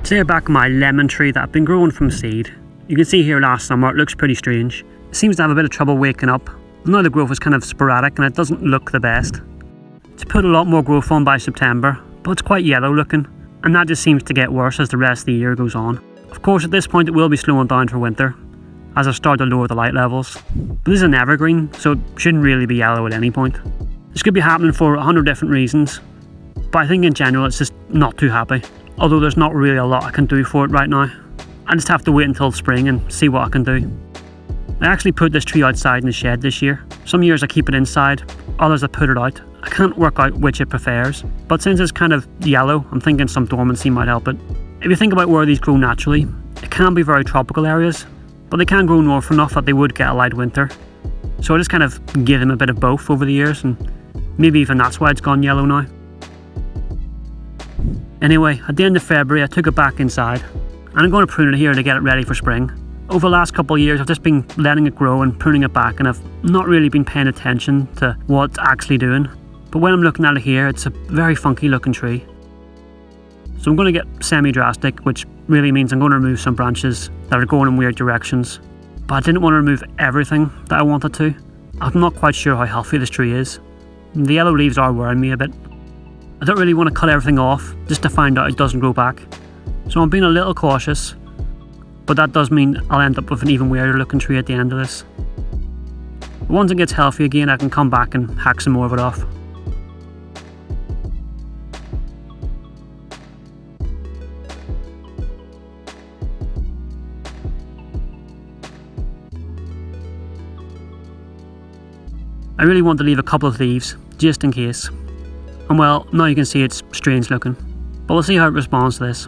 Today back my lemon tree that I've been growing from seed. You can see here last summer it looks pretty strange. It seems to have a bit of trouble waking up. Now the growth is kind of sporadic and it doesn't look the best. It's put a lot more growth on by September, but it's quite yellow looking, and that just seems to get worse as the rest of the year goes on. Of course at this point it will be slowing down for winter, as I start to lower the light levels. But this is an evergreen, so it shouldn't really be yellow at any point. This could be happening for 100 different reasons, but I think in general it's just not too happy. Although there's not really a lot I can do for it right now. I just have to wait until spring and see what I can do. I actually put this tree outside in the shed this year. Some years I keep it inside, others I put it out. I can't work out which it prefers, but since it's kind of yellow, I'm thinking some dormancy might help it. If you think about where these grow naturally, it can be very tropical areas, but they can grow north enough that they would get a light winter. So I just kind of give them a bit of both over the years, and maybe even that's why it's gone yellow now. Anyway, at the end of February I took it back inside, and I'm going to prune it here to get it ready for spring. Over the last couple of years I've just been letting it grow and pruning it back, and I've not really been paying attention to what it's actually doing. But when I'm looking at it here, it's a very funky looking tree. So I'm going to get semi-drastic, which really means I'm going to remove some branches that are going in weird directions. But I didn't want to remove everything that I wanted to. I'm not quite sure how healthy this tree is. The yellow leaves are worrying me a bit. I don't really want to cut everything off just to find out it doesn't grow back. So I'm being a little cautious, but that does mean I'll end up with an even weirder looking tree at the end of this. But once it gets healthy again, I can come back and hack some more of it off. I really want to leave a couple of leaves, just in case. And well, now you can see it's strange looking, but we'll see how it responds to this.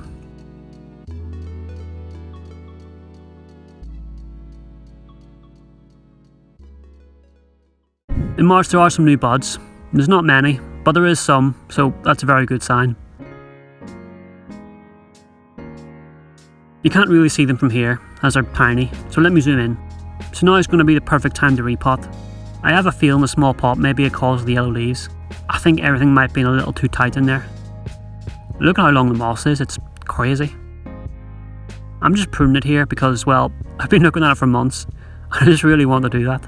In March there are some new buds. There's not many, but there is some, so that's a very good sign. You can't really see them from here, as they're tiny, so let me zoom in. So now is going to be the perfect time to repot. I have a feeling the small pot may be a cause of the yellow leaves. I think everything might be a little too tight in there. Look at how long the moss is, it's crazy. I'm just pruning it here because, well, I've been looking at it for months and I just really want to do that.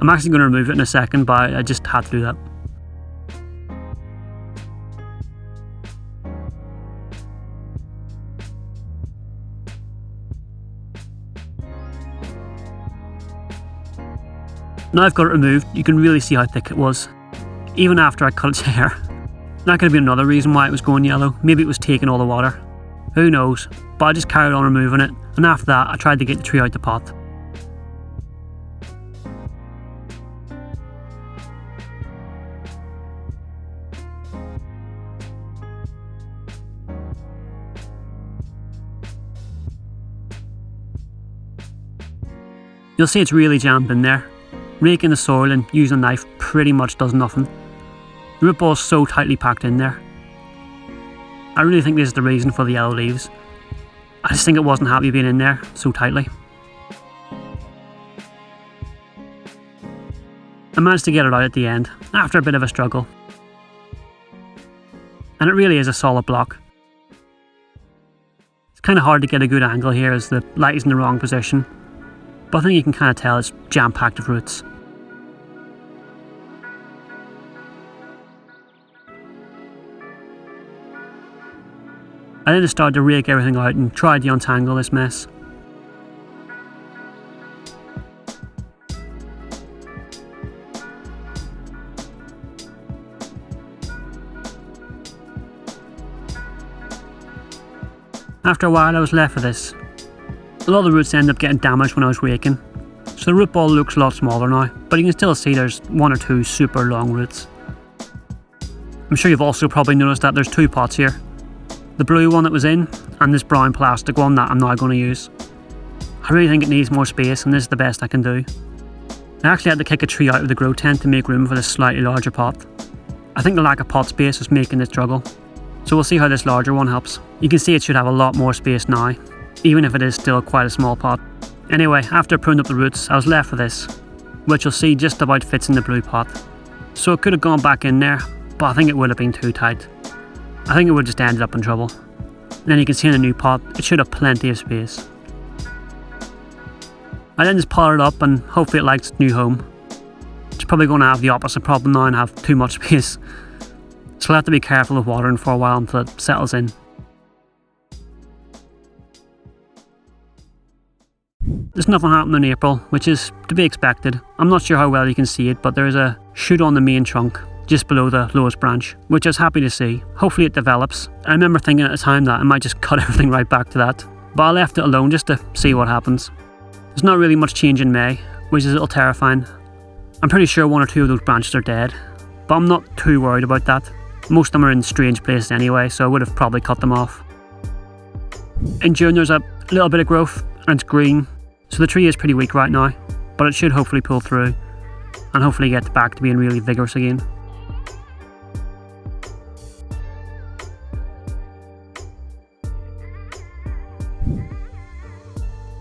I'm actually going to remove it in a second, but I just had to do that. Now I've got it removed, you can really see how thick it was, even after I cut its hair. That could have been another reason why it was going yellow. Maybe it was taking all the water. Who knows, but I just carried on removing it, and after that I tried to get the tree out the pot. You'll see it's really jammed in there. Raking the soil and using a knife pretty much does nothing. The root ball is so tightly packed in there. I really think this is the reason for the yellow leaves. I just think it wasn't happy being in there so tightly. I managed to get it out at the end, after a bit of a struggle. And it really is a solid block. It's kind of hard to get a good angle here as the light is in the wrong position, but I think you can kind of tell it's jam-packed with roots. I then started to rake everything out and tried to untangle this mess. After a while I was left with this. A lot of the roots ended up getting damaged when I was raking, so the root ball looks a lot smaller now, but you can still see there's one or two super long roots. I'm sure you've also probably noticed that there's two pots here. The blue one that was in, and this brown plastic one that I'm now going to use. I really think it needs more space, and this is the best I can do. I actually had to kick a tree out of the grow tent to make room for this slightly larger pot. I think the lack of pot space was making it struggle, so we'll see how this larger one helps. You can see it should have a lot more space now, even if it is still quite a small pot. Anyway, after I pruned up the roots, I was left with this, which you'll see just about fits in the blue pot. So it could have gone back in there, but I think it would have been too tight. I think it would have just ended up in trouble. And then you can see in the new pot, it should have plenty of space. I then just pot it up and hopefully it likes its new home. It's probably going to have the opposite problem now and have too much space. So I'll have to be careful of watering for a while until it settles in. There's nothing happening in April, which is to be expected. I'm not sure how well you can see it, but there's a shoot on the main trunk just below the lowest branch, which I was happy to see. Hopefully it develops. I remember thinking at the time that I might just cut everything right back to that, but I left it alone just to see what happens. There's not really much change in May, which is a little terrifying. I'm pretty sure 1 or 2 of those branches are dead, but I'm not too worried about that. Most of them are in strange places anyway, so I would have probably cut them off. In June there's a little bit of growth, and it's green, so the tree is pretty weak right now, but it should hopefully pull through, and hopefully get back to being really vigorous again.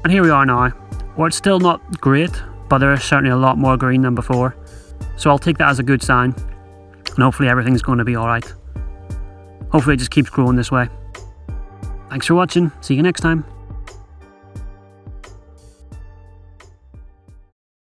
And here we are now, where it's still not great, but there is certainly a lot more green than before, so I'll take that as a good sign, and hopefully everything's going to be alright. Hopefully it just keeps growing this way. Thanks for watching, see you next time.